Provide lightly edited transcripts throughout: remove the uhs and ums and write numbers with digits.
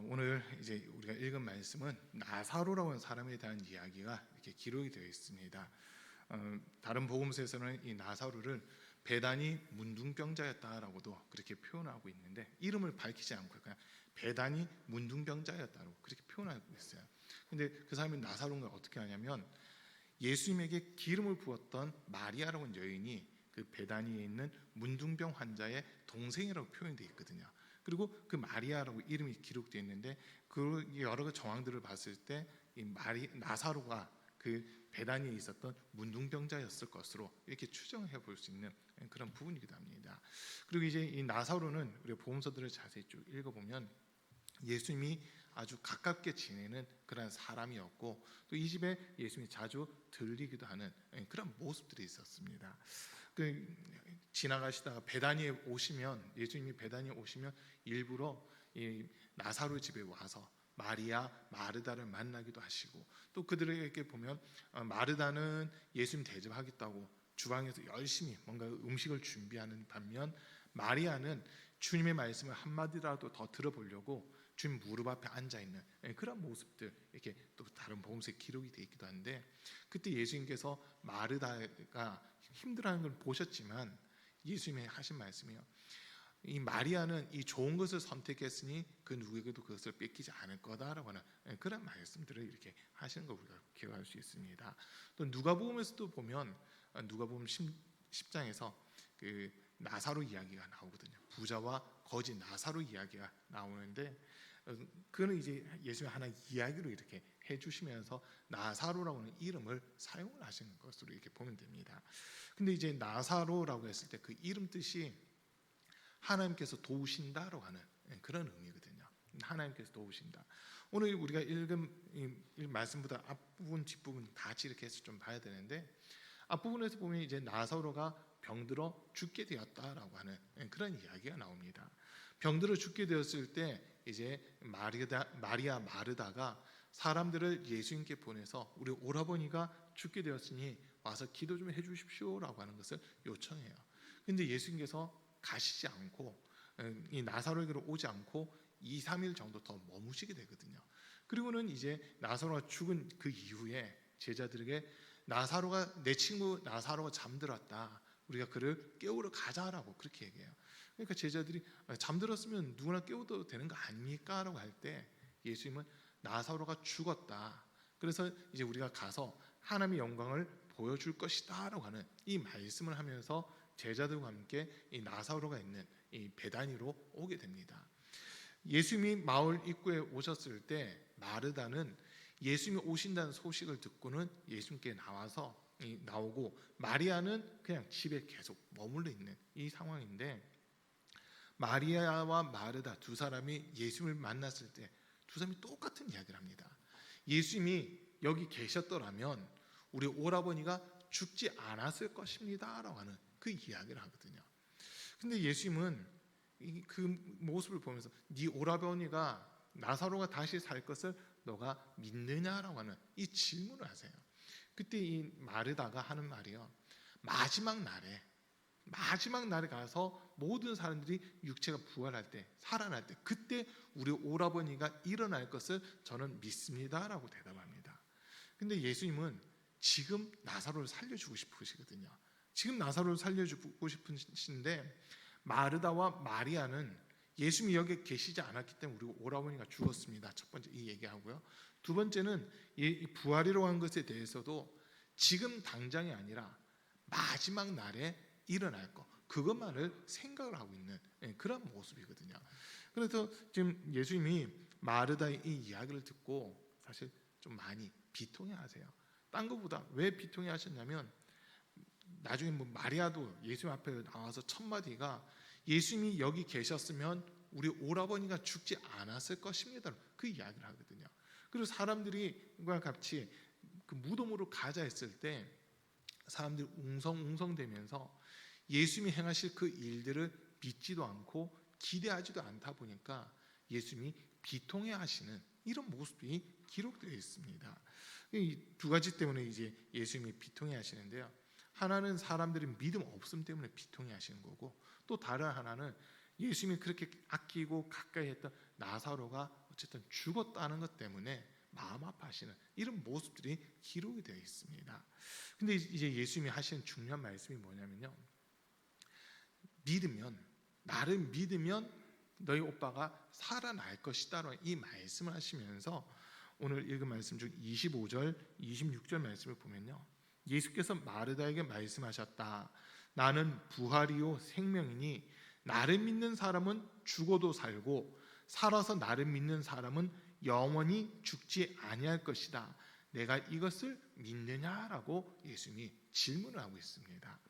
오늘 이제 우리가 읽은 말씀은 나사로라고 하는 사람에 대한 이야기가 이렇게 기록이 되어 있습니다. 다른 복음서에서는 이 나사로를 배단이 문둥병자였다라고도 그렇게 표현하고 있는데, 이름을 밝히지 않고 그냥 배단이 문둥병자였다고 그렇게 표현하고 있어요. 근데 그 사람이 나사로를 어떻게 하냐면, 예수님에게 기름을 부었던 마리아라고 하는 여인이 그 베다니에 있는 문둥병 환자의 동생이라고 표현되어 있거든요. 그리고 그 마리아라고 이름이 기록되어 있는데, 그 여러 정황들을 봤을 때 이 나사로가 그 베다니에 있었던 문둥병자였을 것으로 이렇게 추정해 볼 수 있는 그런 부분이기도 합니다. 그리고 이제 이 나사로는 우리 복음서들을 자세히 쭉 읽어보면 예수님이 아주 가깝게 지내는 그런 사람이었고, 또 이 집에 예수님이 자주 들리기도 하는 그런 모습들이 있었습니다. 지나가시다가 베다니에 오시면, 예수님이 베다니에 오시면 일부러 이 나사로 집에 와서 마리아, 마르다를 만나기도 하시고, 또 그들에게 보면 마르다는 예수님 대접하겠다고 주방에서 열심히 뭔가 음식을 준비하는 반면, 마리아는 주님의 말씀을 한마디라도 더 들어보려고 주님 무릎 앞에 앉아 있는 그런 모습들, 이렇게 또 다른 복음서에 기록이 되어 있기도 한데, 그때 예수님께서 마르다가 힘들어하는 걸 보셨지만 예수님이 하신 말씀이요, 이 마리아는 이 좋은 것을 선택했으니 그 누구에게도 그것을 뺏기지 않을 거다라고 하는 그런 말씀들을 이렇게 하시는 걸 우리가 기억할 수 있습니다. 또 누가복음에서도 보면 누가복음 10장에서 그 나사로 이야기가 나오거든요. 부자와 거지 나사로 이야기가 나오는데, 그는 이제 예수님 하나 이야기로 이렇게 해주시면서 나사로라고 하는 이름을 사용을 하시는 것으로 이렇게 보면 됩니다. 근데 이제 나사로라고 했을 때 그 이름 뜻이 하나님께서 도우신다라고 하는 그런 의미거든요. 하나님께서 도우신다. 오늘 우리가 읽은 이 말씀보다 앞부분 뒷부분 같이 이렇게 해서 좀 봐야 되는데, 앞부분에서 보면 이제 나사로가 병들어 죽게 되었다라고 하는 그런 이야기가 나옵니다. 병들어 죽게 되었을 때 이제 마리아 마르다가 사람들을 예수님께 보내서 우리 오라버니가 죽게 되었으니 와서 기도 좀 해주십시오라고 하는 것을 요청해요. 근데 예수님께서 가시지 않고, 이 나사로에게로 오지 않고 2, 3일 정도 더 머무시게 되거든요. 그리고는 이제 나사로가 죽은 그 이후에 제자들에게 내 친구 나사로가 잠들었다, 우리가 그를 깨우러 가자라고 그렇게 얘기해요. 그러니까 제자들이 잠들었으면 누구나 깨워도 되는 거 아닙니까? 라고 할 때 예수님은 나사로가 죽었다, 그래서 이제 우리가 가서 하나님의 영광을 보여줄 것이다 라고 하는 이 말씀을 하면서 제자들과 함께 이 나사로가 있는 이 베다니로 오게 됩니다. 예수님이 마을 입구에 오셨을 때 마르다는 예수님이 오신다는 소식을 듣고는 예수님께 나오고, 마리아는 그냥 집에 계속 머물러 있는 이 상황인데, 마리아와 마르다 두 사람이 예수님을 만났을 때 두 사람이 똑같은 이야기를 합니다. 예수님이 여기 계셨더라면 우리 오라버니가 죽지 않았을 것입니다 라고 하는 그 이야기를 하거든요. 근데 예수님은 그 모습을 보면서 네 오라버니가 나사로가 다시 살 것을 너가 믿느냐라고 하는 이 질문을 하세요. 그때 이 마르다가 하는 말이요, 마지막 날에 가서 모든 사람들이 육체가 부활할 때, 살아날 때, 그때 우리 오라버니가 일어날 것을 저는 믿습니다라고 대답합니다. 근데 예수님은 지금 나사로를 살려주고 싶으시거든요. 지금 나사로를 살려주고 싶으신데, 마르다와 마리아는 예수님이 여기 계시지 않았기 때문에 우리 오라버니가 죽었습니다. 첫 번째 이 얘기하고요. 두 번째는 이 부활이라고 한 것에 대해서도 지금 당장이 아니라 마지막 날에 일어날 것, 그것만을 생각을 하고 있는 그런 모습이거든요. 그래서 지금 예수님이 마르다의 이 이야기를 듣고 사실 좀 많이 비통해 하세요. 딴 것보다 왜 비통해 하셨냐면, 나중에 마리아도 예수님 앞에 나와서 첫 마디가 예수님이 여기 계셨으면 우리 오라버니가 죽지 않았을 것입니다, 그 이야기를 하거든요. 그리고 사람들이과 같이 그 무덤으로 가자 했을 때 사람들이 웅성웅성대면서 예수님이 행하실 그 일들을 믿지도 않고 기대하지도 않다 보니까 예수님이 비통해하시는 이런 모습이 기록되어 있습니다. 이 두 가지 때문에 이제 예수님이 비통해하시는데요, 하나는 사람들의 믿음 없음 때문에 비통해하시는 거고, 또 다른 하나는 예수님이 그렇게 아끼고 가까이 했던 나사로가 어쨌든 죽었다는 것 때문에 마음 아파하시는 이런 모습들이 기록이 되어 있습니다. 근데 이제 예수님이 하시는 중요한 말씀이 뭐냐면요, 나를 믿으면 너희 오빠가 살아날 것이다, 이 말씀을 하시면서 오늘 읽은 말씀 중 25절 26절 말씀을 보면요, 예수께서 마르다에게 말씀하셨다. 나는 부활이요 생명이니 나를 믿는 사람은 죽어도 살고 살아서 나를 믿는 사람은 영원히 죽지 아니할 것이다. 내가 이것을 믿느냐라고 예수님이 질문을 하고 있습니다.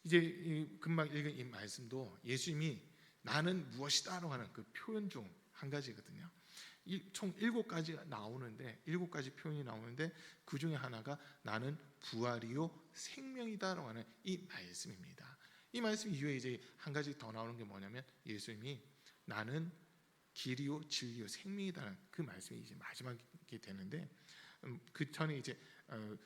이제 금방 읽은 이 말씀도 예수님이 나는 무엇이다라고 하는 그 표현 중 한 가지거든요. 총 7가지가 나오는데 7가지 표현이 나오는데 그 중에 하나가 나는 부활이요 생명이다라고 하는 이 말씀입니다. 이 말씀 이후에 이제 한 가지 더 나오는 게 뭐냐면 예수님이 나는 길이요 진리요 생명이다라는 그 말씀이 이제 마지막이 되는데 그 전에 이제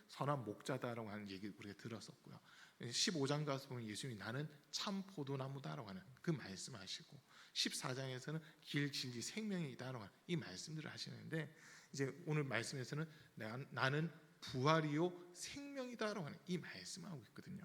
선한 목자다라고 하는 얘기 우리가 들었었고요. 15장 가서 보면 예수님이 나는 참 포도나무다라고 하는 그 말씀을 하시고 14장에서는 길 진리 생명이다라고 하는 이 말씀들을 하시는데 이제 오늘 말씀에서는 나는 부활이요 생명이다라고 하는 이 말씀을 하고 있거든요.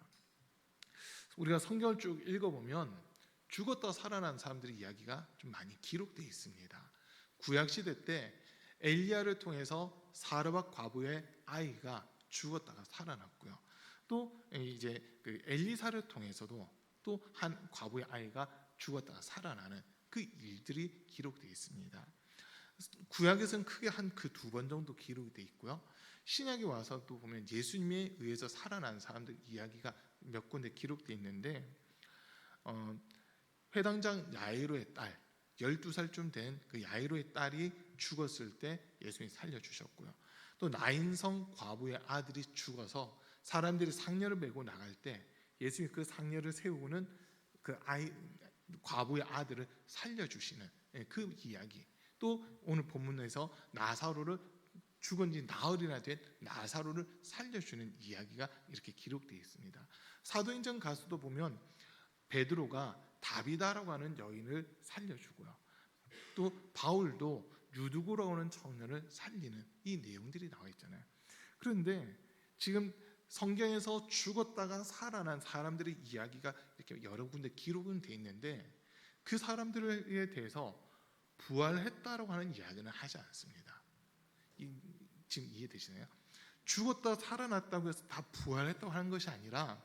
우리가 성경을 쭉 읽어보면 죽었다 살아난 사람들의 이야기가 좀 많이 기록되어 있습니다. 구약시대 때 엘리야를 통해서 사르밧 과부의 아이가 죽었다가 살아났고요. 또 이제 그 엘리사를 통해서도 또 한 과부의 아이가 죽었다가 살아나는 그 일들이 기록되어 있습니다. 구약에서는 크게 한 그 2번 정도 기록이 되어 있고요. 신약에 와서 또 보면 예수님에 의해서 살아난 사람들 이야기가 몇 군데 기록되어 있는데 회당장 야이로의 딸 12살쯤 된 그 야이로의 딸이 죽었을 때 예수님이 살려주셨고요. 또 나인성 과부의 아들이 죽어서 사람들이 상녀를 메고 나갈 때 예수님이 그 상녀를 세우고는 그 과부의 아들을 살려주시는 그 이야기. 또 오늘 본문에서 나사로를 죽은 지 나흘이나 된 나사로를 살려주는 이야기가 이렇게 기록되어 있습니다. 사도행전 가서도 보면 베드로가 다비다라고 하는 여인을 살려주고요. 또 바울도 유두고로 오는 청년을 살리는 이 내용들이 나와 있잖아요. 그런데 지금 성경에서 죽었다가 살아난 사람들의 이야기가 이렇게 여러 군데 기록은 돼 있는데 그 사람들에 대해서 부활했다라고 하는 이야기는 하지 않습니다. 지금 이해되시나요? 죽었다 살아났다고 해서 다 부활했다고 하는 것이 아니라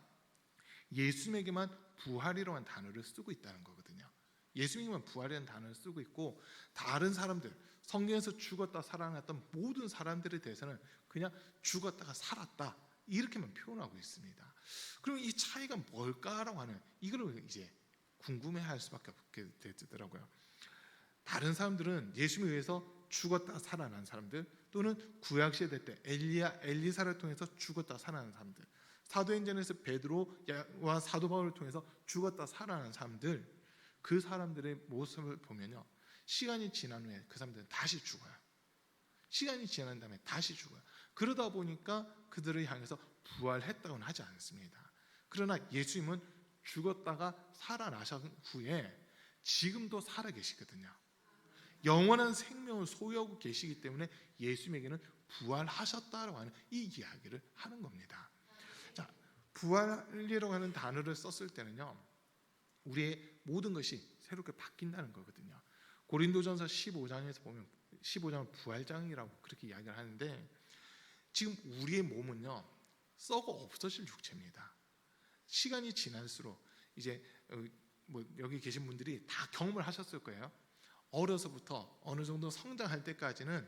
예수님에게만 부활이라는 단어를 쓰고 있다는 거거든요. 예수님만 부활이라는 단어를 쓰고 있고 다른 사람들, 성경에서 죽었다 살아났던 모든 사람들에 대해서는 그냥 죽었다가 살았다 이렇게만 표현하고 있습니다. 그럼 이 차이가 뭘까라고 하는 이걸 이제 궁금해할 수밖에 없게 되더라고요. 다른 사람들은 예수님에 의해서 죽었다 살아난 사람들, 또는 구약시대 때 엘리사를 통해서 죽었다 살아난 사람들, 사도행전에서 베드로와 사도 바울을 통해서 죽었다 살아난 사람들, 그 사람들의 모습을 보면요, 시간이 지난 후에 그 사람들은 다시 죽어요. 시간이 지난 다음에 다시 죽어요. 그러다 보니까 그들을 향해서 부활했다고는 하지 않습니다. 그러나 예수님은 죽었다가 살아나신 후에 지금도 살아계시거든요. 영원한 생명을 소유하고 계시기 때문에 예수님에게는 부활하셨다라고 하는 이 이야기를 하는 겁니다. 자, 부활이라고 하는 단어를 썼을 때는요, 우리의 모든 것이 새롭게 바뀐다는 거거든요. 고린도전서 15장에서 보면 15장을 부활장이라고 그렇게 이야기를 하는데, 지금 우리의 몸은요 썩어 없어질 육체입니다. 시간이 지날수록 이제 여기 계신 분들이 다 경험을 하셨을 거예요. 어려서부터 어느 정도 성장할 때까지는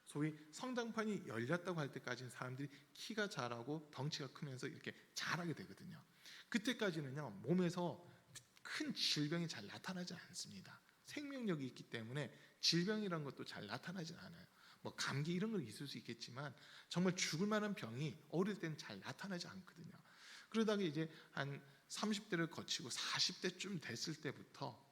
소위 성장판이 열렸다고 할 때까지는 사람들이 키가 자라고 덩치가 크면서 이렇게 자라게 되거든요. 그때까지는요 몸에서 큰 질병이 잘 나타나지 않습니다. 생명력이 있기 때문에 질병이란 것도 잘 나타나지 않아요. 뭐 감기 이런 건 있을 수 있겠지만 정말 죽을 만한 병이 어릴 때는 잘 나타나지 않거든요. 그러다가 이제 한 30대를 거치고 40대쯤 됐을 때부터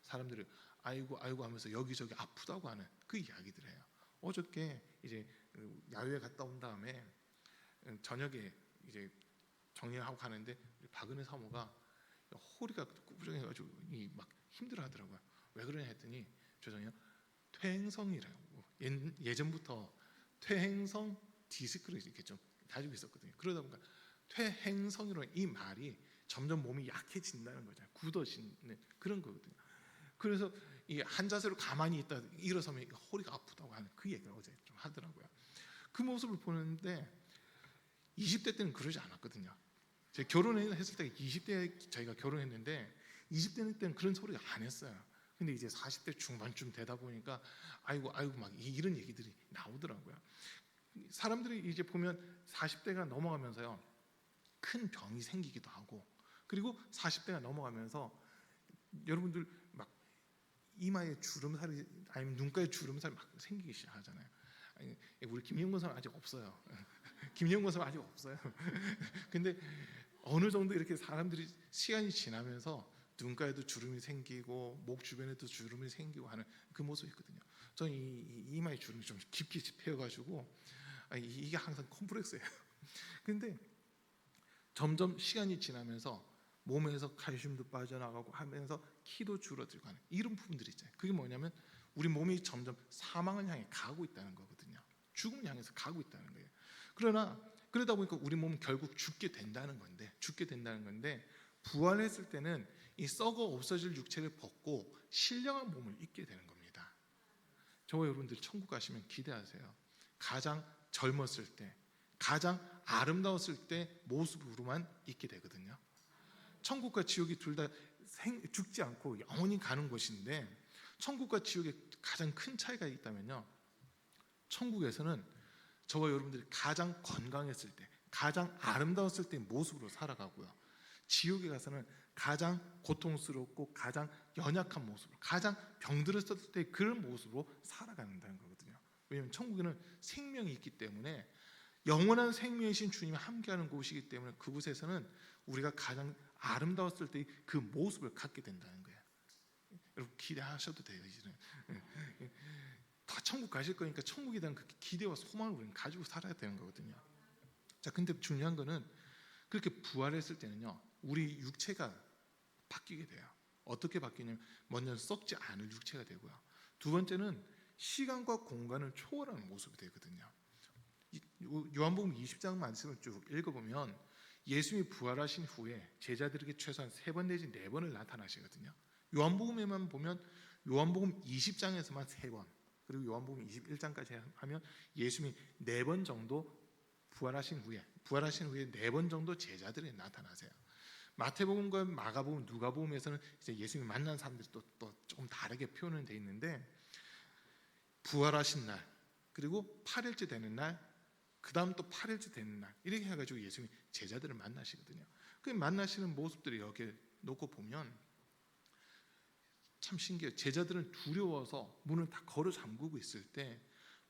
사람들이 아이고 하면서 여기저기 아프다고 하는 그 이야기들 해요. 어저께 이제 야외에 갔다 온 다음에 저녁에 이제 정리하고 가는데 박은혜 사모가 허리가 구부정해가지고 막 힘들어하더라고요. 왜 그러냐 했더니 죄송해요. 퇴행성이라고 예전부터 퇴행성 디스크를 이렇게 좀 가지고 있었거든요. 그러다 보니까 퇴행성이라는 이 말이 점점 몸이 약해진다는 거잖아요. 굳어지는 그런 거거든요. 그래서 이 한 자세로 가만히 있다 일어서면 허리가 아프다고 하는 그 얘기를 어제 좀 하더라고요. 그 모습을 보는데 20대 때는 그러지 않았거든요. 제가 결혼했을 때 20대에 저희가 결혼했는데 20대 때는 그런 소리 안 했어요. 근데 이제 40대 중반쯤 되다 보니까 아이고 막 이런 얘기들이 나오더라고요. 사람들이 이제 보면 40대가 넘어가면서요. 큰 병이 생기기도 하고 그리고 40대가 넘어가면서 여러분들 막 이마에 주름살이 아니면 눈가에 주름살이 막 생기기 시작하잖아요. 아니, 우리 김영건 사람 아직 없어요. 김영건 사람 아직 없어요. 근데 어느 정도 이렇게 사람들이 시간이 지나면서 눈가에도 주름이 생기고 목 주변에도 주름이 생기고 하는 그 모습이 있거든요. 저는 이 이마에 주름이 좀 깊게 패여가지고 이게 항상 콤플렉스예요. 근데 점점 시간이 지나면서 몸에서 칼슘도 빠져나가고 하면서 키도 줄어들고 하는 이런 부분들이 있잖아요. 그게 뭐냐면 우리 몸이 점점 사망을 향해 가고 있다는 거거든요. 죽음을 향해서 가고 있다는 거예요. 그러다 보니까 우리 몸은 결국 죽게 된다는 건데 부활했을 때는 이 썩어 없어질 육체를 벗고 신령한 몸을 입게 되는 겁니다. 저와 여러분들 천국 가시면 기대하세요. 가장 젊었을 때, 가장 아름다웠을 때 모습으로만 있게 되거든요. 천국과 지옥이 둘 다 죽지 않고 영원히 가는 곳인데 천국과 지옥에 가장 큰 차이가 있다면요. 천국에서는 저와 여러분들이 가장 건강했을 때, 가장 아름다웠을 때 모습으로 살아가고요. 지옥에 가서는 가장 고통스럽고 가장 연약한 모습으로, 가장 병들었을 때 그런 모습으로 살아간다는 거거든요. 왜냐하면 천국에는 생명이 있기 때문에 영원한 생명이신 주님이 함께하는 곳이기 때문에 그곳에서는 우리가 가장 아름다웠을 때 그 모습을 갖게 된다는 거예요. 여러분 기대하셔도 돼요. 이제는 다 천국 가실 거니까 천국에 대한 그 기대와 소망을 우리는 가지고 살아야 되는 거거든요. 자, 근데 중요한 거는 그렇게 부활했을 때는요, 우리 육체가 바뀌게 돼요. 어떻게 바뀌냐면 먼저 썩지 않을 육체가 되고요. 두 번째는 시간과 공간을 초월하는 모습이 되거든요. 요한복음 20장 말씀을 쭉 읽어보면 예수님이 부활하신 후에 제자들에게 최소한 3번 내지 4번을 나타나시거든요. 요한복음에만 보면 요한복음 20장에서만 3번, 그리고 요한복음 21장까지 하면 예수님이 4번 정도 부활하신 후에 4번 정도 제자들에게 나타나세요. 마태복음과 마가복음, 누가복음에서는 이제 예수님이 만난 사람들이 또 조금 다르게 표현은 돼 있는데 부활하신 날, 그리고 8일째 되는 날, 그 다음 또 8일째 되는 날 이렇게 해가지고 예수님이 제자들을 만나시거든요. 그 만나시는 모습들을 여기 놓고 보면 참 신기해요. 제자들은 두려워서 문을 다 걸어 잠그고 있을 때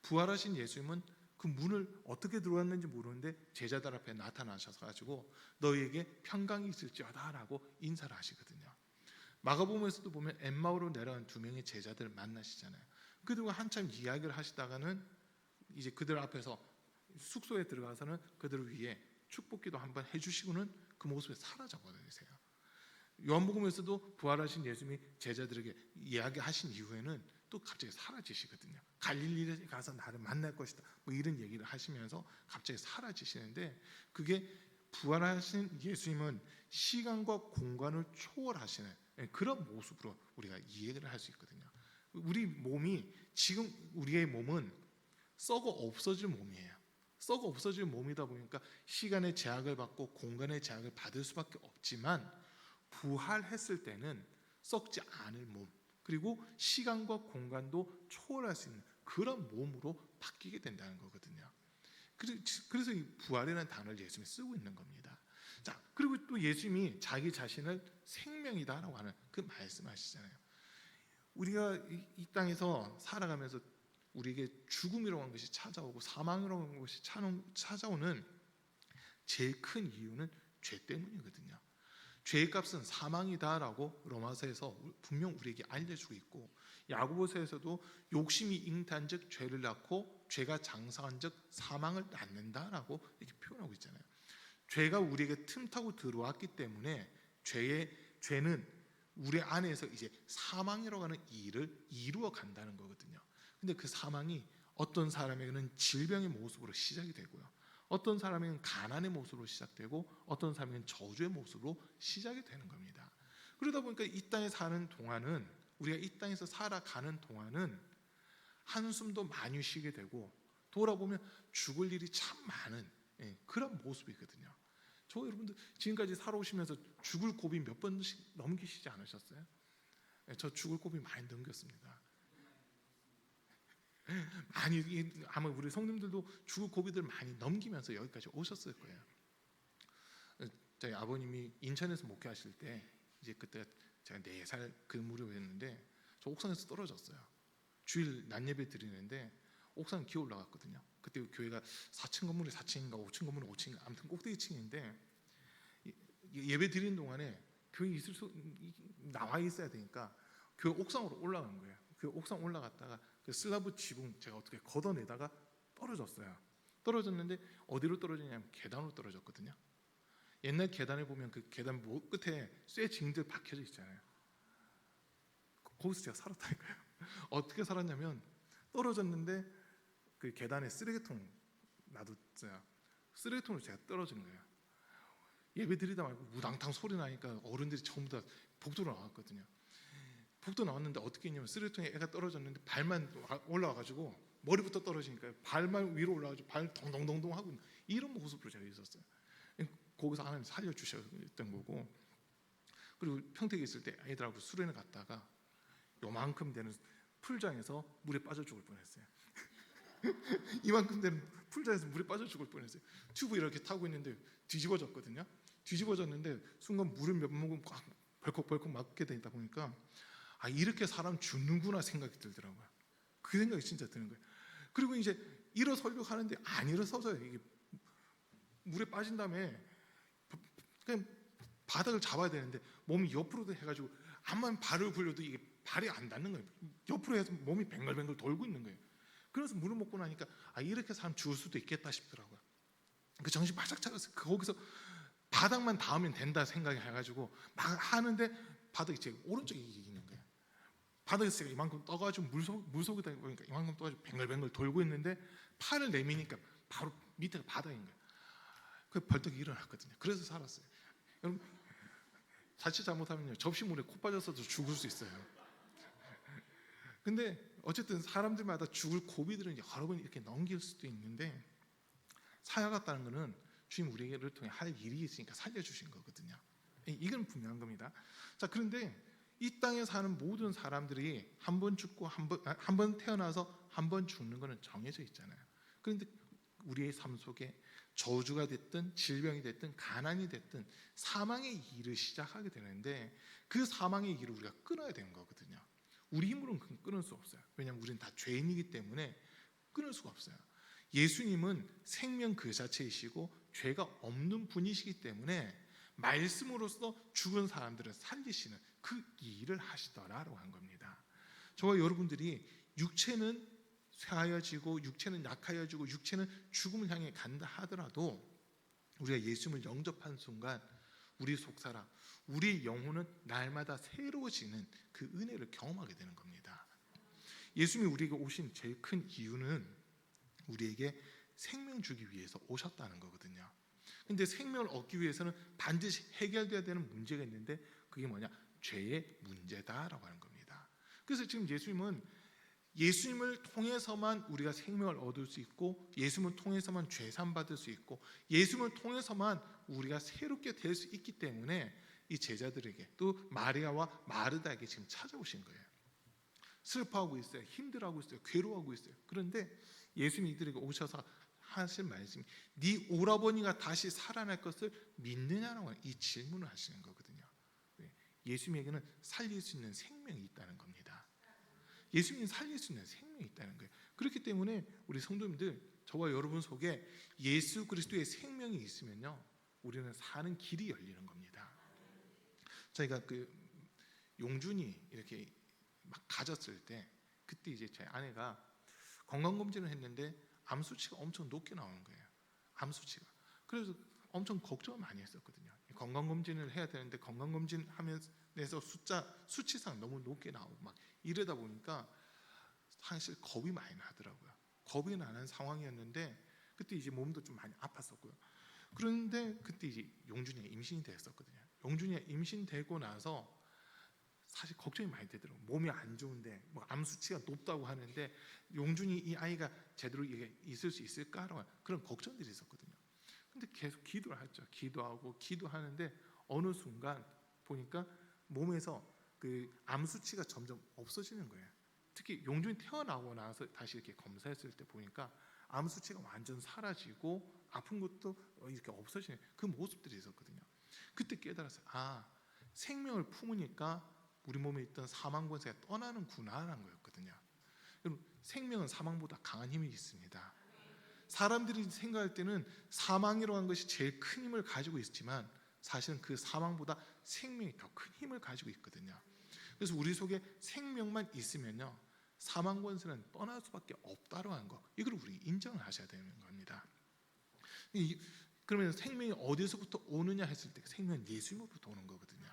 부활하신 예수님은 그 문을 어떻게 들어왔는지 모르는데 제자들 앞에 나타나셔서 가지고 너희에게 평강이 있을지어다라고 인사를 하시거든요. 마가복음에서도 보면 엠마오로 내려간 2명의 제자들을 만나시잖아요. 그들과 한참 이야기를 하시다가는 이제 그들 앞에서 숙소에 들어가서는 그들을 위해 축복기도 한번 해주시고는 그 모습에 사라져 버리세요. 요한복음에서도 부활하신 예수님이 제자들에게 이야기하신 이후에는 또 갑자기 사라지시거든요. 갈릴리에 가서 나를 만날 것이다 뭐 이런 얘기를 하시면서 갑자기 사라지시는데 그게 부활하신 예수님은 시간과 공간을 초월하시는 그런 모습으로 우리가 이해를 할 수 있거든요. 우리 몸이 지금 우리의 몸은 썩어 없어질 몸이에요. 썩어 없어질 몸이다 보니까 시간의 제약을 받고 공간의 제약을 받을 수밖에 없지만 부활했을 때는 썩지 않을 몸, 그리고 시간과 공간도 초월할 수 있는 그런 몸으로 바뀌게 된다는 거거든요. 그래서 이 부활이라는 단어를 예수님이 쓰고 있는 겁니다. 자, 그리고 또 예수님이 자기 자신을 생명이다라고 하는 그 말씀하시잖아요. 우리가 이 땅에서 살아가면서 우리에게 죽음이라고 하는 것이 찾아오고 사망이라고 하는 것이 찾아오는 제일 큰 이유는 죄 때문이거든요. 죄의 값은 사망이다라고 로마서에서 분명 우리에게 알려주고 있고 야고보서에서도 욕심이 잉태한즉 죄를 낳고 죄가 장사한즉 사망을 낳는다라고 이렇게 표현하고 있잖아요. 죄가 우리에게 틈타고 들어왔기 때문에 죄는 우리 안에서 이제 사망이라고 하는 일을 이루어 간다는 거거든요. 근데 그 사망이 어떤 사람에게는 질병의 모습으로 시작이 되고요, 어떤 사람에게는 가난의 모습으로 시작되고, 어떤 사람에게는 저주의 모습으로 시작이 되는 겁니다. 그러다 보니까 이 땅에 사는 동안은, 우리가 이 땅에서 살아가는 동안은 한숨도 많이 쉬게 되고, 돌아보면 죽을 일이 참 많은 그런 모습이거든요. 저 여러분들 지금까지 살아오시면서 죽을 고비 몇 번씩 넘기시지 않으셨어요? 저 죽을 고비 많이 넘겼습니다. 많이, 아마 우리 성님들도 죽을 고비들 많이 넘기면서 여기까지 오셨을 거예요. 저희 아버님이 인천에서 목회하실 때, 이제 그때 제가 4살 그 무렵이었는데, 저 옥상에서 떨어졌어요. 주일 낮 예배 드리는데 옥상 기어 올라갔거든요. 그때 교회가 4층 건물이 4층인가 5층 건물이 5층인가 아무튼 꼭대기층인데, 예배 드리는 동안에 교회 나와 있어야 되니까 교회 옥상으로 올라간 거예요. 그 옥상 올라갔다가 그 슬라브 지붕 제가 어떻게 걷어내다가 떨어졌어요. 떨어졌는데 어디로 떨어지냐면 계단으로 떨어졌거든요. 옛날 계단에 보면 그 계단 끝에 쇠 징들 박혀져 있잖아요. 거기서 제가 살았다니까요. 어떻게 살았냐면, 떨어졌는데 그 계단에 쓰레기통 놔뒀어요. 쓰레기통으로 제가 떨어진 거예요. 예배 드리다 말고 우당탕 소리 나니까 어른들이 전부 다 복도로 나왔거든요. 복도 나왔는데 어떻게 했냐면, 쓰레기통에 애가 떨어졌는데 발만 올라와가지고, 머리부터 떨어지니까 발만 위로 올라가지고 발 동동동동 하고 있는 이런 모습으로 제가 있었어요. 거기서 하나님 살려주셨던 거고, 그리고 평택에 있을 때 애들하고 수련회 갔다가 요만큼 되는 풀장에서 물에 빠져 죽을 뻔했어요. 이만큼 되는 풀장에서 물에 빠져 죽을 뻔했어요. 튜브 이렇게 타고 있는데 뒤집어졌거든요. 뒤집어졌는데 순간 물을 몇 모금 꽉 벌컥벌컥 맞게 되다 보니까, 아, 이렇게 사람 죽는구나 생각이 들더라고요. 그 생각이 진짜 드는 거예요. 그리고 이제 일어서려고 하는데 안 일어서져요. 이게 물에 빠진 다음에 그냥 바닥을 잡아야 되는데 몸이 옆으로도 해가지고 암만 발을 굴려도 이게 발이 안 닿는 거예요. 옆으로 해서 몸이 뱅글뱅글 돌고 있는 거예요. 그래서 물을 먹고 나니까, 아, 이렇게 사람 죽을 수도 있겠다 싶더라고요. 그 정신 바짝 차렸어요. 거기서 바닥만 닿으면 된다 생각이 해가지고 막 하는데, 바닥이 제 오른쪽에 있는 거예요. 바닥에서 제가 이만큼 떠가지고 물속에다 보니까 이만큼 떠가지고 뱅글뱅글 돌고 있는데, 팔을 내미니까 바로 밑에가 바닥인 거예요. 그 벌떡 일어났거든요. 그래서 살았어요. 여러분, 자칫 잘못하면요, 접시물에 코 빠졌어도 죽을 수 있어요. 근데 어쨌든 사람들마다 죽을 고비들은 여러 번 이렇게 넘길 수도 있는데, 살아갔다는 것은 주님 우리를 통해 할 일이 있으니까 살려주신 거거든요. 이건 분명한 겁니다. 자, 그런데 이 땅에 사는 모든 사람들이 한 번 죽고 한 번 태어나서 한 번 죽는 것은 정해져 있잖아요. 그런데 우리의 삶 속에 저주가 됐든 질병이 됐든 가난이 됐든 사망의 일을 시작하게 되는데, 그 사망의 일을 우리가 끊어야 되는 거거든요. 우리 힘으로는 끊을 수 없어요. 왜냐하면 우리는 다 죄인이기 때문에 끊을 수가 없어요. 예수님은 생명 그 자체이시고 죄가 없는 분이시기 때문에 말씀으로써 죽은 사람들을 살리시는 그 일을 하시더라라고 한 겁니다. 저와 여러분들이 육체는 쇠하여지고 육체는 약하여지고 육체는 죽음을 향해 간다 하더라도, 우리가 예수님을 영접한 순간 우리 속사람, 우리 영혼은 날마다 새로워지는 그 은혜를 경험하게 되는 겁니다. 예수님이 우리에게 오신 제일 큰 이유는 우리에게 생명 주기 위해서 오셨다는 거거든요. 근데 생명을 얻기 위해서는 반드시 해결돼야 되는 문제가 있는데, 그게 뭐냐? 죄의 문제다라고 하는 겁니다. 그래서 지금 예수님을 통해서만 우리가 생명을 얻을 수 있고, 예수님을 통해서만 죄산 받을 수 있고, 예수님을 통해서만 우리가 새롭게 될 수 있기 때문에 이 제자들에게, 또 마리아와 마르다에게 지금 찾아오신 거예요. 슬퍼하고 있어요. 힘들어하고 있어요. 괴로워하고 있어요. 그런데 예수님이 이들에게 오셔서 하신 말씀이, 네 오라버니가 다시 살아날 것을 믿느냐라고 이 질문을 하시는 거거든요. 예수님에게는 살릴 수 있는 생명이 있다는 겁니다. 예수님이 살릴 수 있는 생명이 있다는 거예요. 그렇기 때문에 우리 성도님들, 저와 여러분 속에 예수 그리스도의 생명이 있으면요, 우리는 사는 길이 열리는 겁니다. 저희가 그 용준이 이렇게 막 가졌을 때, 그때 이제 제 아내가 건강검진을 했는데 암 수치가 엄청 높게 나오는 거예요. 암 수치가. 그래서 엄청 걱정을 많이 했었거든요. 건강검진을 해야 되는데 건강검진 하면 내서 수치상 너무 높게 나오고 막 이러다 보니까 사실 겁이 많이 나더라고요. 겁이 나는 상황이었는데 그때 이제 몸도 좀 많이 아팠었고요. 그런데 그때 이제 용준이가 임신이 됐었거든요. 용준이가 임신되고 나서 사실 걱정이 많이 되더라고요. 몸이 안 좋은데 뭐 암 수치가 높다고 하는데 용준이 이 아이가 제대로 이게 있을 수 있을까라고 그런 걱정들이 있었거든요. 근데 계속 기도를 했죠. 기도하고 기도하는데 어느 순간 보니까 몸에서 그 암 수치가 점점 없어지는 거예요. 특히 용준이 태어나고 나서 다시 이렇게 검사했을 때 보니까 암 수치가 완전 사라지고 아픈 것도 이렇게 없어지는 그 모습들이 있었거든요. 그때 깨달았어요. 아, 생명을 품으니까 우리 몸에 있던 사망 권세가 떠나는구나라는 거였거든요. 여러분, 생명은 사망보다 강한 힘이 있습니다. 사람들이 생각할 때는 사망이라고 하는 것이 제일 큰 힘을 가지고 있지만 사실은 그 사망보다 생명이 더 큰 힘을 가지고 있거든요. 그래서 우리 속에 생명만 있으면요, 사망 권세는 떠날 수밖에 없다고 하는 거, 이걸 우리 인정을 하셔야 되는 겁니다. 그러면 생명이 어디서부터 오느냐 했을 때 생명은 예수님으로부터 오는 거거든요.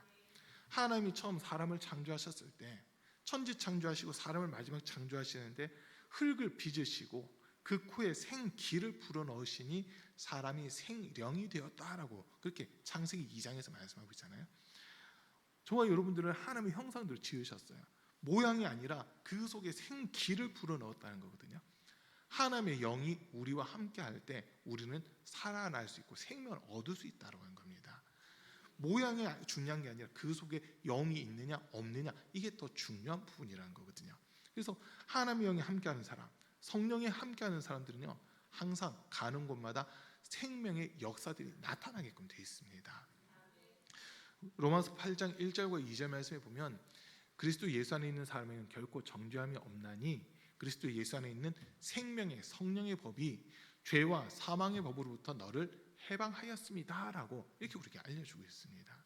하나님이 처음 사람을 창조하셨을 때 천지 창조하시고 사람을 마지막 창조하시는데 흙을 빚으시고 그 코에 생기를 불어넣으시니 사람이 생령이 되었다라고 그렇게 창세기 2장에서 말씀하고 있잖아요. 저와 여러분들은 하나님의 형상대로 지으셨어요. 모양이 아니라 그 속에 생기를 불어넣었다는 거거든요. 하나님의 영이 우리와 함께 할 때 우리는 살아날 수 있고 생명을 얻을 수 있다고 하는 겁니다. 모양이 중요한 게 아니라 그 속에 영이 있느냐 없느냐, 이게 더 중요한 부분이라는 거거든요. 그래서 하나님의 영이 함께하는 사람, 성령이 함께하는 사람들은요, 항상 가는 곳마다 생명의 역사들이 나타나게끔 되어 있습니다. 로마서 8장 1절과 2절 말씀에 보면 그리스도 예수 안에 있는 사람에게는 결코 정죄함이 없나니 그리스도 예수 안에 있는 생명의 성령의 법이 죄와 사망의 법으로부터 너를 해방하였습니다라고 이렇게 우리에게 알려주고 있습니다.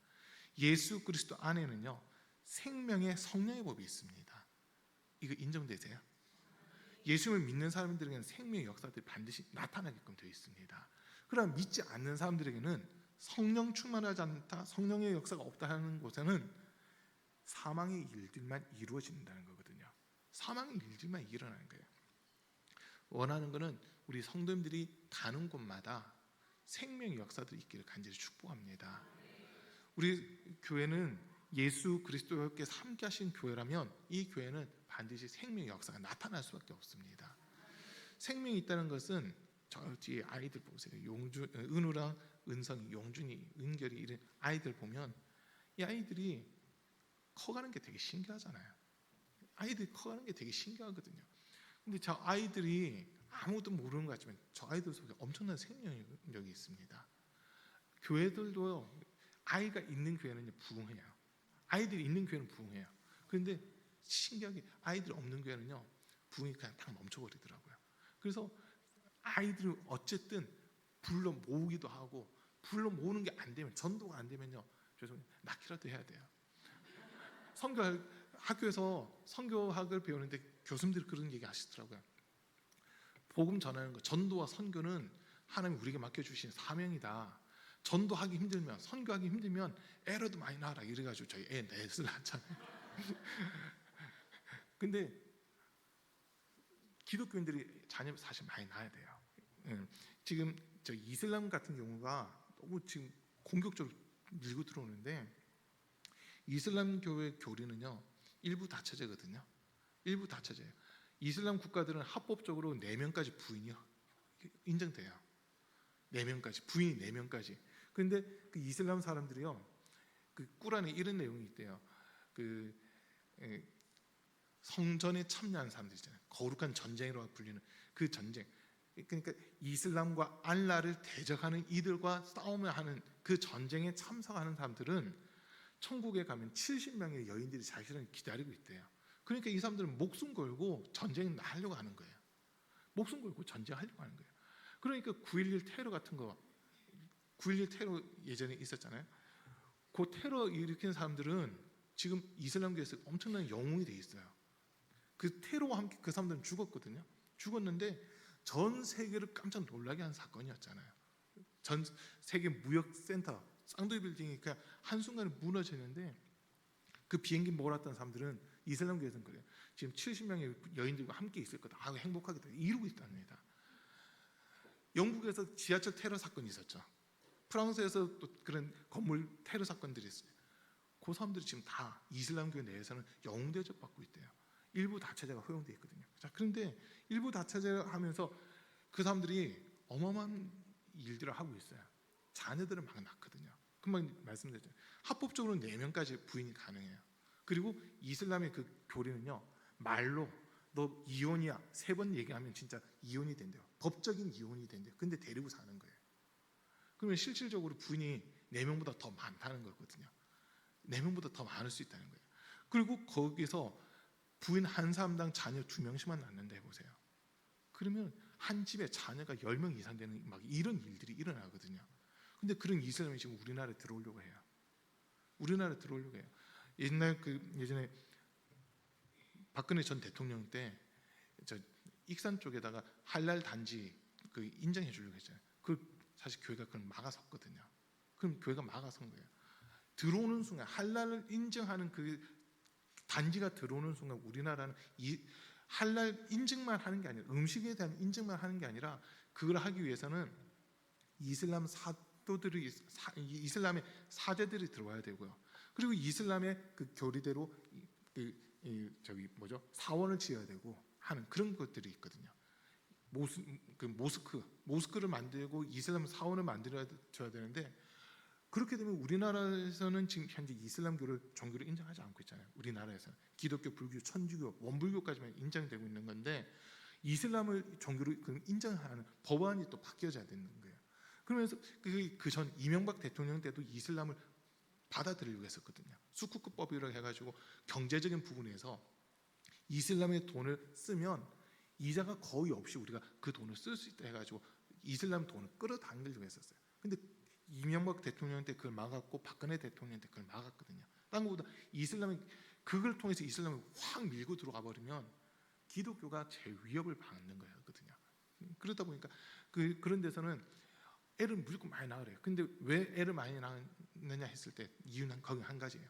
예수 그리스도 안에는요, 생명의 성령의 법이 있습니다. 이거 인정되세요? 예수를 믿는 사람들에게는 생명의 역사들이 반드시 나타나게끔 되어 있습니다. 그러나 믿지 않는 사람들에게는 성령 충만하지 않다, 성령의 역사가 없다 하는 곳에는 사망의 일들만 이루어진다는 거거든요. 사망의 일들만 일어나는 거예요. 원하는 것은 우리 성도님들이 가는 곳마다 생명의 역사들이 있기를 간절히 축복합니다. 우리 교회는 예수 그리스도께서 함께 하신 교회라면 이 교회는 반드시 생명의 역사가 나타날 수밖에 없습니다. 생명이 있다는 것은 저 뒤에 아이들 보세요. 은우랑 은성이, 용준이, 은결이 이런 아이들 보면 이 아이들이 커가는 게 되게 신기하잖아요. 아이들이 커가는 게 되게 신기하거든요. 근데 저 아이들이 아무도 모르는 것 같지만 저 아이들 속에 엄청난 생명력이 있습니다. 교회들도 아이가 있는 교회는 부흥해요. 아이들이 있는 교회는 부흥해요. 그런데 신기하게 아이들이 없는 교회는요, 부흥이 그냥 딱 멈춰버리더라고요. 그래서 아이들이 어쨌든 불러 모으기도 하고, 불러 모으는 게 안 되면, 전도가 안 되면요, 죄송해요, 낳기라도 해야 돼요. 학교에서 선교학을 배우는데 교수님들이 그런 얘기 하시더라고요. 복음 전하는 거, 전도와 선교는 하나님이 우리에게 맡겨주신 사명이다. 전도하기 힘들면, 선교하기 힘들면 애라도 많이 낳아라 이래가지고 저희 애 넷을 낳잖아요. 근데 기독교인들이 자녀 사실 많이 낳아야 돼요. 지금 저 이슬람 같은 경우가 너무 지금 공격적으로 밀고 들어오는데, 이슬람 교회 교리는요, 일부 다처제거든요. 일부 다처제예요. 이슬람 국가들은 합법적으로 4명까지 부인이 인정돼요. 4명까지, 부인이 4명까지. 그런데 그 이슬람 사람들이요, 그 꾸란에 이런 내용이 있대요. 그 성전에 참여하는 사람들 있잖아요. 거룩한 전쟁이라고 불리는 그 전쟁. 그러니까 이슬람과 알라를 대적하는 이들과 싸움을 하는 그 전쟁에 참석하는 사람들은 천국에 가면 70명의 여인들이 자신을 기다리고 있대요. 그러니까 이 사람들은 목숨 걸고 전쟁을 하려고 하는 거예요. 목숨 걸고 전쟁하려고 하는 거예요. 그러니까 9.11 테러 같은 거, 9.11 테러 예전에 있었잖아요. 그 테러 일으킨 사람들은 지금 이슬람교에서 엄청난 영웅이 돼 있어요. 그 테러와 함께 그 사람들은 죽었거든요. 죽었는데 전 세계를 깜짝 놀라게 한 사건이었잖아요. 전 세계 무역센터 쌍둥이 빌딩이 그냥 한순간에 무너지는데 그 비행기 몰았던 사람들은 이슬람교에서는 그래요. 지금 70명의 여인들과 함께 있을 거다. 행복하겠다. 이루고 있답니다. 영국에서 지하철 테러 사건이 있었죠. 프랑스에서 또 그런 건물 테러 사건들이 있어요. 그 사람들이 지금 다 이슬람교 내에서는 영웅 대접받고 있대요. 일부 다처제가 허용되어 있거든요. 자, 그런데 일부 다처제를 하면서 그 사람들이 어마어마한 일들을 하고 있어요. 자녀들을 막 낳거든요. 금방 말씀드렸죠. 합법적으로 4명까지 부인이 가능해요. 그리고 이슬람의 그 교리는요, 말로 너 이혼이야 3번 얘기하면 진짜 이혼이 된대요. 법적인 이혼이 된대요. 근데 데리고 사는 거예요. 그러면 실질적으로 부인이 4명보다 더 많다는 거거든요. 4명보다 더 많을 수 있다는 거예요. 그리고 거기서 부인 한 사람당 자녀 2명씩만 낳는다 해보세요. 그러면 한 집에 자녀가 10명 이상 되는 막 이런 일들이 일어나거든요. 근데 그런 이슬람이 지금 우리나라에 들어오려고 해요. 우리나라에 들어오려고 해요. 예전에 박근혜 전 대통령 때 저 익산 쪽에다가 할랄 단지 그 인정해 주려고 했잖아요. 그 사실 교회가 그걸 막아섰거든요. 그럼 교회가 막아선 거예요. 들어오는 순간 할랄을 인정하는 그 단지가 들어오는 순간 우리나라는 이 할랄 인증만 하는 게 아니라 음식에 대한 인증만 하는 게 아니라 그걸 하기 위해서는 이슬람 사도들이 이슬람의 사제들이 들어와야 되고요. 그리고 이슬람의 그 교리대로 사원을 지어야 되고 하는 그런 것들이 있거든요. 모스크를 만들고 이슬람 사원을 만들어줘야 되는데 그렇게 되면 우리나라에서는 지금 현재 이슬람교를 종교를 인정하지 않고 있잖아요. 우리나라에서 기독교, 불교, 천주교, 원불교까지만 인정되고 있는 건데 이슬람을 종교로 인정하는 법안이 또 바뀌어져야 되는 거예요. 그러면서 그 전 이명박 대통령 때도 이슬람을 받아들이려고 했었거든요. 수쿠크법이라고 해가지고 경제적인 부분에서 이슬람의 돈을 쓰면 이자가 거의 없이 우리가 그 돈을 쓸 수 있다 해가지고 이슬람 돈을 끌어당기려고 했었어요. 근데 이명박 대통령 때 그걸 막았고 박근혜 대통령 때 그걸 막았거든요. 딴 것보다 이슬람이 그걸 통해서 이슬람을 확 밀고 들어가 버리면 기독교가 제일 위협을 받는 거거든요. 그러다 보니까 그런 데서는 애를 무조건 많이 낳으래요. 근데 왜 애를 많이 낳느냐 했을 때 이유는 거기 한 가지예요.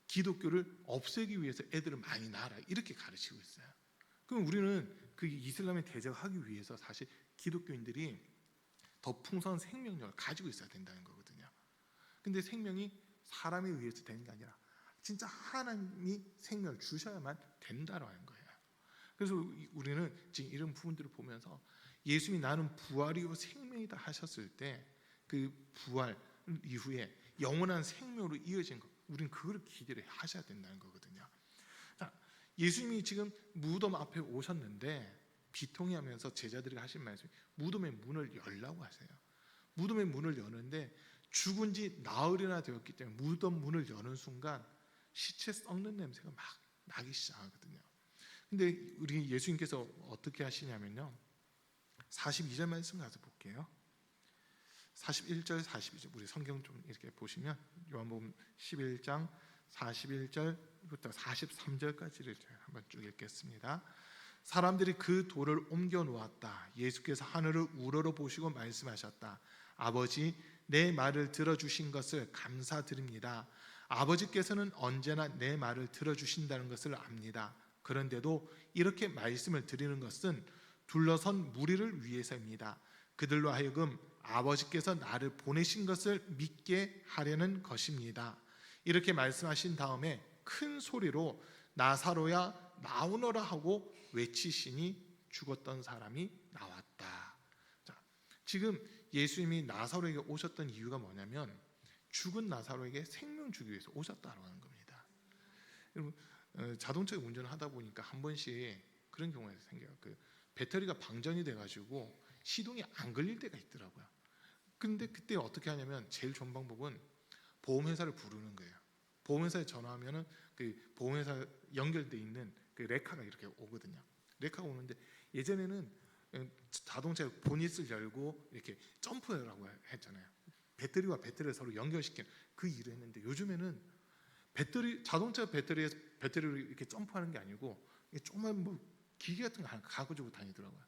기독교를 없애기 위해서 애들을 많이 낳아라 이렇게 가르치고 있어요. 그럼 우리는 그 이슬람에 대적하기 위해서 사실 기독교인들이 더 풍성한 생명력을 가지고 있어야 된다는 거거든요. 근데 생명이 사람에 의해서 되는 게 아니라 진짜 하나님이 생명을 주셔야만 된다라는 거예요. 그래서 우리는 지금 이런 부분들을 보면서 예수님이 나는 부활이요 생명이다 하셨을 때 그 부활 이후에 영원한 생명으로 이어진 것, 우리는 그걸 기대를 하셔야 된다는 거거든요. 자, 예수님이 지금 무덤 앞에 오셨는데 비통해하면서 제자들이 하신 말씀이 무덤의 문을 열라고 하세요. 무덤의 문을 여는데 죽은 지 나흘이나 되었기 때문에 무덤 문을 여는 순간 시체 썩는 냄새가 막 나기 시작하거든요. 근데 우리 예수님께서 어떻게 하시냐면요, 42절 말씀 가서 볼게요. 41절 42절 우리 성경 좀 이렇게 보시면 요한복음 11장 41절부터 43절까지를 한번 쭉 읽겠습니다. 사람들이 그 돌을 옮겨 놓았다. 예수께서 하늘을 우러러 보시고 말씀하셨다. 아버지, 내 말을 들어주신 것을 감사드립니다. 아버지께서는 언제나 내 말을 들어주신다는 것을 압니다. 그런데도 이렇게 말씀을 드리는 것은 둘러선 무리를 위해서입니다. 그들로 하여금 아버지께서 나를 보내신 것을 믿게 하려는 것입니다. 이렇게 말씀하신 다음에 큰 소리로 나사로야 나오너라 하고 외치시니 죽었던 사람이 나왔다. 자, 지금 예수님이 나사로에게 오셨던 이유가 뭐냐면 죽은 나사로에게 생명 주기 위해서 오셨다고 하는 겁니다. 여러분, 자동차 운전을 하다 보니까 한 번씩 그런 경우가 생겨요. 배터리가 방전이 돼가지고 시동이 안 걸릴 때가 있더라고요. 근데 그때 어떻게 하냐면 제일 좋은 방법은 보험회사를 부르는 거예요. 보험회사에 전화하면은 그 보험회사 연결돼 있는 그 레카가 이렇게 오거든요. 레카가 오는데 예전에는 자동차 보닛을 열고 이렇게 점프라고 했잖아요. 배터리와 배터리를 서로 연결시키는 그 일을 했는데 요즘에는 자동차 배터리를 이렇게 점프하는 게 아니고 조그만 뭐 기계 같은 거 가지고 다니더라고요.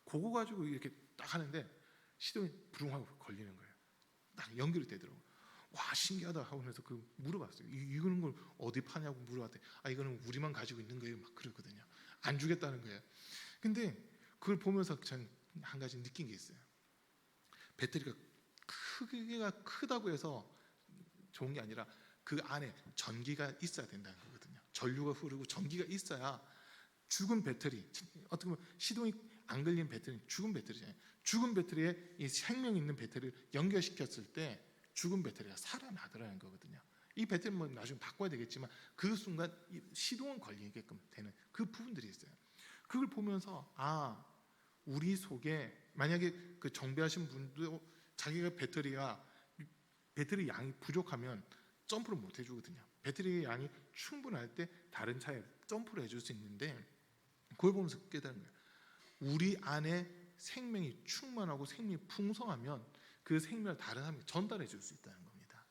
그거 가지고 이렇게 딱 하는데 시동이 부릉하고 걸리는 거예요. 딱 연결이 되더라고요. 와 신기하다 하면서 그 물어봤어요. 이거는 걸 어디 파냐고 물어봤대. 이거는 우리만 가지고 있는 거예요. 막 그러거든요. 안 주겠다는 거예요. 근데 그걸 보면서 전 한 가지 느낀 게 있어요. 배터리가 크기가 크다고 해서 좋은 게 아니라 그 안에 전기가 있어야 된다는 거거든요. 전류가 흐르고 전기가 있어야 죽은 배터리, 어떻게 보면 시동이 안 걸린 배터리는 죽은 배터리잖아요. 죽은 배터리에 이 생명 있는 배터리를 연결시켰을 때 죽은 배터리가 살아나더라는 거거든요. 이 배터리는 뭐 나중에 바꿔야 되겠지만 그 순간 시동은 걸리게끔 되는 그 부분들이 있어요. 그걸 보면서 우리 속에 만약에 그 정비하신 분도 자기가 배터리 양이 부족하면 점프를 못 해주거든요. 배터리 양이 충분할 때 다른 차에 점프를 해줄 수 있는데 그걸 보면서 깨달은 거예요. 우리 안에 생명이 충만하고 생명이 풍성하면 그 생명을 다른 사람에게 전달해 줄 수 있다는 겁니다.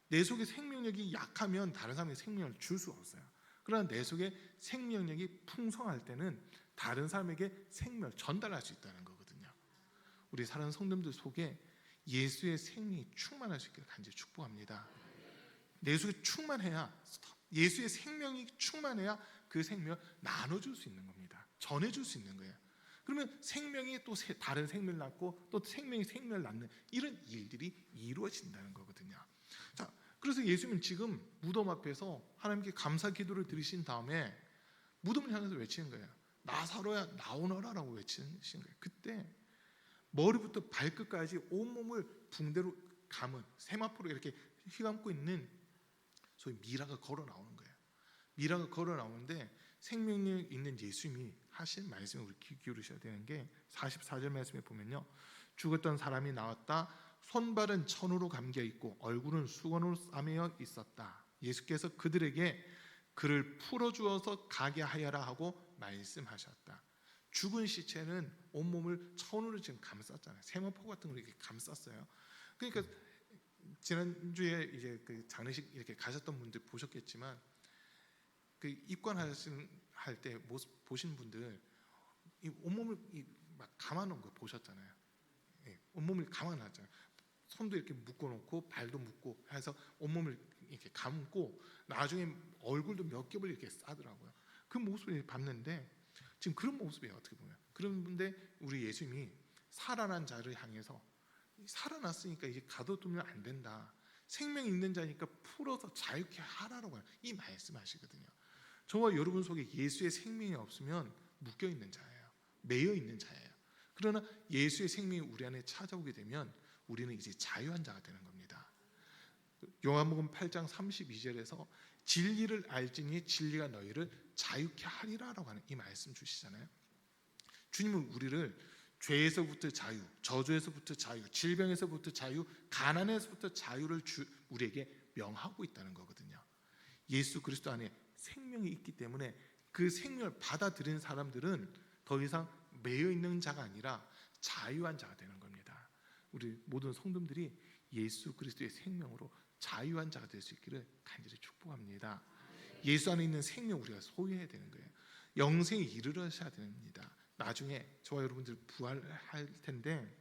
내 속에 생명력이 약하면 다른 사람에게 생명을 줄 수가 없어요. 그러나 내 속에 생명력이 풍성할 때는 다른 사람에게 생명을 전달할 수 있다는 거거든요. 우리 사랑하는 성도님들 속에 예수의 생명이 충만할 수 있기를 간절히 축복합니다. 내 속에 충만해야, 예수의 생명이 충만해야 그 생명을 나눠줄 수 있는 겁니다. 전해줄 수 있는 거예요. 그러면 생명이 또 다른 생명을 낳고 또 생명이 생명을 낳는 이런 일들이 이루어진다는 거거든요. 자, 그래서 예수님은 지금 무덤 앞에서 하나님께 감사 기도를 드리신 다음에 무덤을 향해서 외치는 거예요. 나사로야 나오너라라고 외치는 거예요. 그때 머리부터 발끝까지 온몸을 붕대로 감은 세마포로 이렇게 휘감고 있는 소위 미라가 걸어 나오는 거예요. 미라가 걸어 나오는데 생명력 있는 예수님이 하신 말씀을 우리 귀 기울이셔야 되는 게 44절 말씀에 보면요. 죽었던 사람이 나왔다. 손발은 천으로 감겨 있고 얼굴은 수건으로 싸매어 있었다. 예수께서 그들에게 그를 풀어주어서 가게 하여라 하고 말씀하셨다. 죽은 시체는 온몸을 천으로 지금 감쌌잖아요. 세마포 같은 걸 이렇게 감쌌어요. 그러니까 지난주에 이제 그 장례식 이렇게 가셨던 분들 보셨겠지만 그 입관할 때 모습 보신 분들 이 온몸을 막 감아놓은 거 보셨잖아요. 온몸을 감아놨잖아요. 손도 이렇게 묶어놓고 발도 묶고 해서 온몸을 이렇게 감고 나중에 얼굴도 몇 겹을 이렇게 싸더라고요. 그 모습을 봤는데 지금 그런 모습이에요. 어떻게 보면 그런데 우리 예수님이 살아난 자를 향해서 살아났으니까 이제 가둬두면 안 된다. 생명 있는 자니까 풀어서 자유케 하라고 하는 이 말씀하시거든요. 저와 여러분 속에 예수의 생명이 없으면 묶여 있는 자예요. 매여 있는 자예요. 그러나 예수의 생명이 우리 안에 찾아오게 되면 우리는 이제 자유한 자가 되는 겁니다. 요한복음 8장 32절에서 진리를 알지니 진리가 너희를 자유케 하리라라고 하는 이 말씀 주시잖아요. 주님은 우리를 죄에서부터 자유, 저주에서부터 자유, 질병에서부터 자유, 가난에서부터 자유를 우리에게 명하고 있다는 거거든요. 예수 그리스도 안에 생명이 있기 때문에 그 생명을 받아들인 사람들은 더 이상 매여 있는 자가 아니라 자유한 자가 되는 겁니다. 우리 모든 성도들이 예수 그리스도의 생명으로 자유한 자가 될 수 있기를 간절히 축복합니다. 예수 안에 있는 생명 우리가 소유해야 되는 거예요. 영생에 이르러셔야 됩니다. 나중에 저와 여러분들 부활할 텐데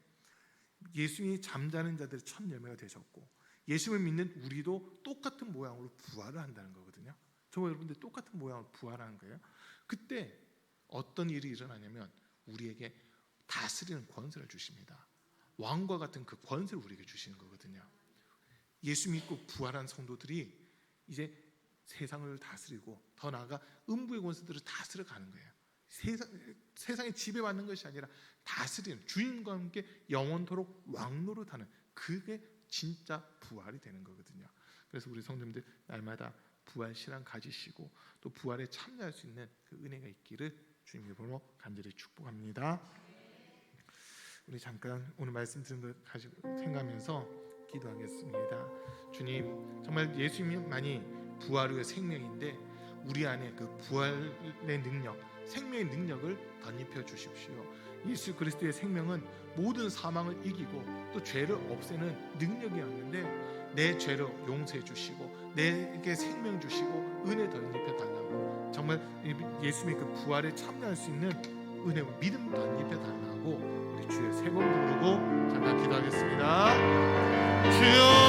예수님이 잠자는 자들의 첫 열매가 되셨고 예수님을 믿는 우리도 똑같은 모양으로 부활을 한다는 거거든요. 저와 여러분들 똑같은 모양으로 부활하는 거예요. 그때 어떤 일이 일어나냐면 우리에게 다스리는 권세를 주십니다. 왕과 같은 그 권세를 우리에게 주시는 거거든요. 예수 믿고 부활한 성도들이 이제 세상을 다스리고 더 나아가 음부의 권세들을 다스려 가는 거예요. 세상에 지배받는 것이 아니라 다스리는 주님과 함께 영원토록 왕노릇하는 그게 진짜 부활이 되는 거거든요. 그래서 우리 성도님들 날마다 부활 신앙 가지시고 또 부활에 참여할 수 있는 그 은혜가 있기를 주님의 이름으로 간절히 축복합니다. 우리 잠깐 오늘 말씀 들은 것 가지고 생각하면서 기도하겠습니다. 주님, 정말 예수님만이 부활 후의 생명인데 우리 안에 그 부활의 능력, 생명의 능력을 덧입혀 주십시오. 예수 그리스도의 생명은 모든 사망을 이기고 또 죄를 없애는 능력이었는데 내 죄를 용서해 주시고 내게 생명 주시고 은혜 덧입혀 달라고, 정말 예수님의 그 부활에 참여할 수 있는 은혜와 믿음 덧입혀 달라고 우리 주여 세 번 부르고 잠깐 기도하겠습니다. 주여